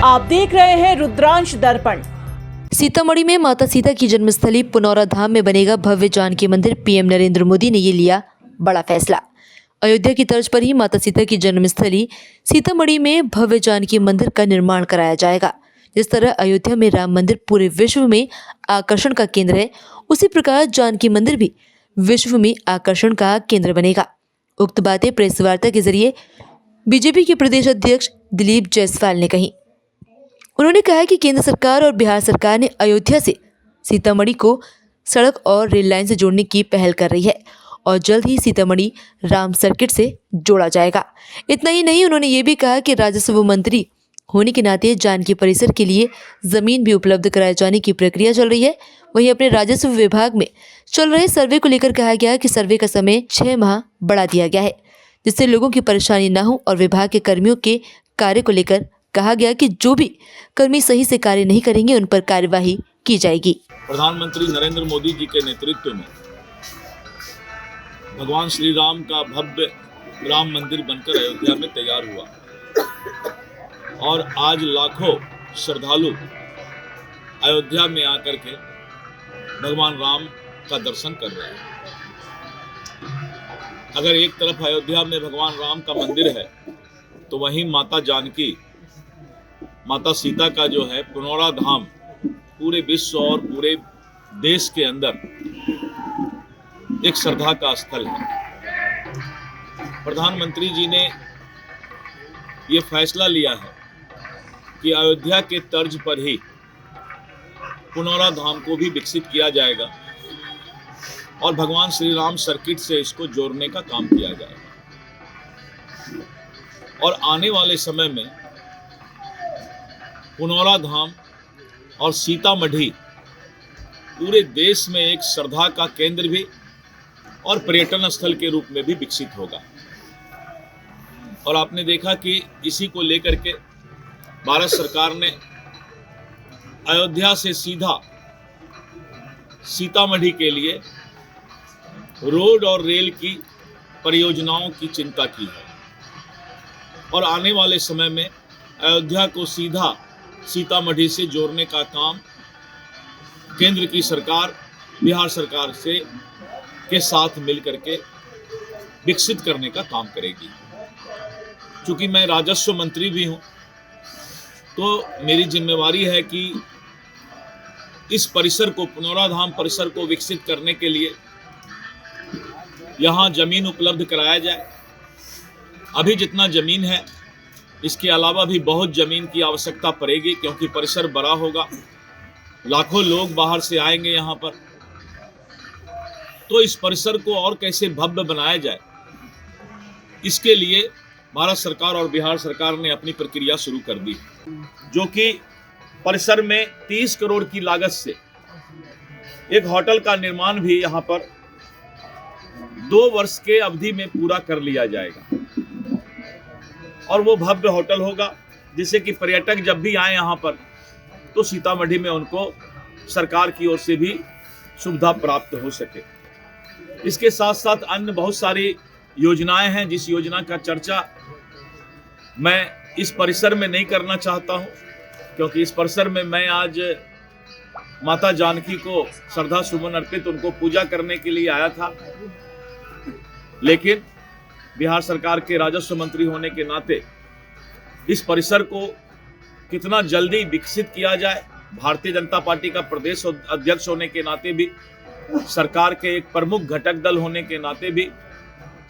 आप देख रहे हैं रुद्रांश दर्पण। सीतामढ़ी में माता सीता की जन्मस्थली पुनौरा धाम में बनेगा भव्य जानकी मंदिर। पीएम नरेंद्र मोदी ने ये लिया बड़ा फैसला। अयोध्या की तर्ज पर ही माता सीता की जन्मस्थली सीतामढ़ी में भव्य जानकी मंदिर का निर्माण कराया जाएगा। जिस तरह अयोध्या में राम मंदिर पूरे विश्व में आकर्षण का केंद्र है, उसी प्रकार जानकी मंदिर भी विश्व में आकर्षण का केंद्र बनेगा। उक्त बातें प्रेस वार्ता के जरिए बीजेपी के प्रदेश अध्यक्ष दिलीप जायसवाल ने कही। उन्होंने कहा कि केंद्र सरकार और बिहार सरकार ने अयोध्या से सीतामढ़ी को सड़क और रेल लाइन से जोड़ने की पहल कर रही है और जल्द ही सीतामढ़ी राम सर्किट से जोड़ा जाएगा। इतना ही नहीं, उन्होंने ये भी कहा कि राजस्व मंत्री होने के नाते जानकी परिसर के लिए जमीन भी उपलब्ध कराए जाने की प्रक्रिया चल रही है। वहीं अपने राजस्व विभाग में चल रहे सर्वे को लेकर कहा गया कि सर्वे का समय 6 माह बढ़ा दिया गया है, जिससे लोगों की परेशानी न हो। और विभाग के कर्मियों के कार्य को लेकर कहा गया कि जो भी कर्मी सही से कार्य नहीं करेंगे उन पर कार्यवाही की जाएगी। प्रधानमंत्री नरेंद्र मोदी जी के नेतृत्व में भगवान श्री राम का भव्य राम मंदिर बनकर अयोध्या में तैयार हुआ और आज लाखों श्रद्धालु अयोध्या में आकर के भगवान राम का दर्शन कर रहे हैं। अगर एक तरफ अयोध्या में भगवान राम का मंदिर है तो वहीं माता जानकी, माता सीता का जो है पुनौरा धाम पूरे विश्व और पूरे देश के अंदर एक श्रद्धा का स्थल है। प्रधानमंत्री जी ने ये फैसला लिया है कि अयोध्या के तर्ज पर ही पुनौरा धाम को भी विकसित किया जाएगा और भगवान श्री राम सर्किट से इसको जोड़ने का काम किया जाएगा। और आने वाले समय में पुनौरा धाम और सीतामढ़ी पूरे देश में एक श्रद्धा का केंद्र भी और पर्यटन स्थल के रूप में भी विकसित होगा। और आपने देखा कि इसी को लेकर के भारत सरकार ने अयोध्या से सीधा सीतामढ़ी के लिए रोड और रेल की परियोजनाओं की चिंता की है और आने वाले समय में अयोध्या को सीधा सीतामढ़ी से जोड़ने का काम केंद्र की सरकार बिहार सरकार से के साथ मिलकर के विकसित करने का काम करेगी। चूंकि मैं राजस्व मंत्री भी हूं तो मेरी जिम्मेवारी है कि इस परिसर को, पुनौरा धाम परिसर को विकसित करने के लिए यहाँ जमीन उपलब्ध कराया जाए। अभी जितना जमीन है इसके अलावा भी बहुत जमीन की आवश्यकता पड़ेगी क्योंकि परिसर बड़ा होगा, लाखों लोग बाहर से आएंगे यहाँ पर। तो इस परिसर को और कैसे भव्य बनाया जाए, इसके लिए भारत सरकार और बिहार सरकार ने अपनी प्रक्रिया शुरू कर दी, जो कि परिसर में 30 करोड़ की लागत से एक होटल का निर्माण भी यहाँ पर 2 वर्ष के अवधि में पूरा कर लिया जाएगा। और वो भव्य होटल होगा जिससे कि पर्यटक जब भी आए यहाँ पर तो सीतामढ़ी में उनको सरकार की ओर से भी सुविधा प्राप्त हो सके। इसके साथ साथ अन्य बहुत सारी योजनाएं हैं जिस योजना का चर्चा मैं इस परिसर में नहीं करना चाहता हूं, क्योंकि इस परिसर में मैं आज माता जानकी को श्रद्धा सुमन अर्पित उनको पूजा करने के लिए आया था। लेकिन बिहार सरकार के राजस्व मंत्री होने के नाते इस परिसर को कितना जल्दी विकसित किया जाए, भारतीय जनता पार्टी का प्रदेश अध्यक्ष होने के नाते भी, सरकार के एक प्रमुख घटक दल होने के नाते भी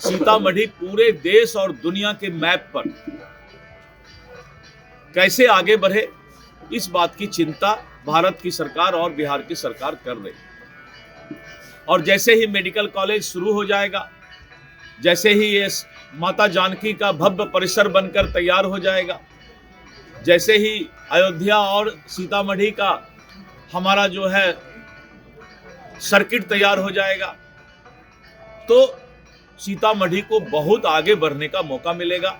सीतामढ़ी पूरे देश और दुनिया के मैप पर कैसे आगे बढ़े, इस बात की चिंता भारत की सरकार और बिहार की सरकार कर रही है। और जैसे ही मेडिकल कॉलेज शुरू हो जाएगा, जैसे ही ये माता जानकी का भव्य परिसर बनकर तैयार हो जाएगा, जैसे ही अयोध्या और सीतामढ़ी का हमारा जो है सर्किट तैयार हो जाएगा, तो सीतामढ़ी को बहुत आगे बढ़ने का मौका मिलेगा।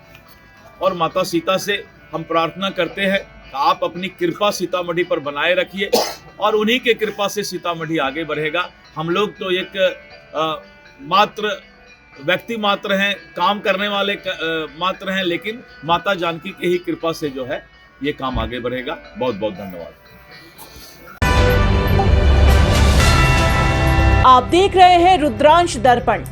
और माता सीता से हम प्रार्थना करते हैं कि आप अपनी कृपा सीतामढ़ी पर बनाए रखिए और उन्हीं के कृपा से सीतामढ़ी आगे बढ़ेगा। हम लोग तो एक मात्र व्यक्ति मात्र हैं, काम करने वाले मात्र हैं, लेकिन माता जानकी की ही कृपा से जो है ये काम आगे बढ़ेगा। बहुत बहुत धन्यवाद। आप देख रहे हैं रुद्रांश दर्पण।